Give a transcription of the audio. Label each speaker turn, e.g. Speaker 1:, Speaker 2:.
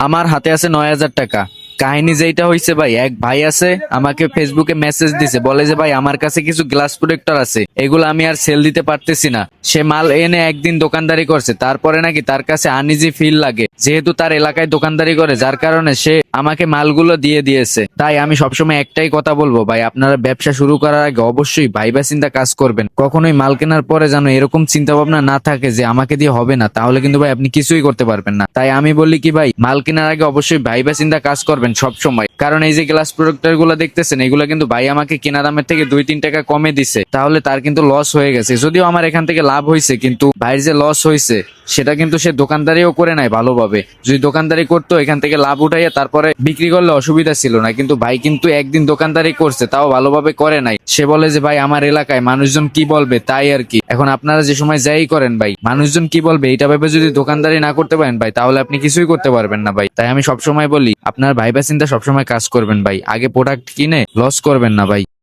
Speaker 1: আমার হাতে আছে 9,000 টাকা। কাহিনী যেটা হয়েছে ভাই, এক ভাই আছে আমাকে ফেসবুকে মেসেজ দিছে, বলে যে ভাই আমার কাছে কিছু গ্লাস প্রোটেক্টর আছে, এগুলো আমি আর সেল দিতে পারতেছি না। সে মাল এনে একদিন দোকানদারি করছে, তারপরে নাকি তার কাছে আনইজি ফিল লাগে, যেহেতু তার এলাকায় দোকানদারি করে, যার কারণে সে আমাকে মালগুলো দিয়ে দিয়েছে। তাই আমি সবসময় একটাই কথা বলবো ভাই, আপনারা ব্যবসা শুরু করার আগে অবশ্যই ভাইবা চিন্তা কাজ করবেন। কখনোই মাল কেনার পরে যেন এরকম চিন্তা ভাবনা না থাকে যে আমাকে দিয়ে হবে না, তাহলে কিন্তু ভাই আপনি কিছুই করতে পারবেন না। তাই আমি বলি কি ভাই, মাল কেনার আগে অবশ্যই ভাইবা চিন্তা কাজ করবেন সব সময়। কারণ এই যে গ্লাস প্রোডাক্টর গুলো দেখতেছেন, এগুলো কিন্তু ভাই আমাকে কেনা দামের থেকে 2-3 টাকা কমে দিছে, তাহলে তার কিন্তু লস হয়ে গেছে। যদিও আমার এখান থেকে লাভ হয়েছে, কিন্তু ভাইয়ের যে লস হয়েছে সেটা কিন্তু সে দোকানদারিও করে নাই ভালোভাবে। যদি দোকানদারি করতো এখান থেকে লাভ উঠাইয়া তারপরে বিক্রি করলে অসুবিধা ছিল না, কিন্তু ভাই কিন্তু একদিন দোকানদারি করছে, তাও ভালোভাবে করে নাই। সে বলে যে ভাই আমার এলাকায় মানুষজন কি বলবে, তাই আর কি। এখন আপনারা যে সময় যাই করেন ভাই, মানুষজন কি বলবে এটা ভেবে যদি দোকানদারি না করতে পারেন ভাই, তাহলে আপনি কিছুই করতে পারবেন না ভাই। তাই আমি সবসময় বলি আপনার ভাইবা চিন্তা সবসময় কাজ করবেন ভাই, আগে প্রোডাক্ট কিনে লস করবেন না ভাই।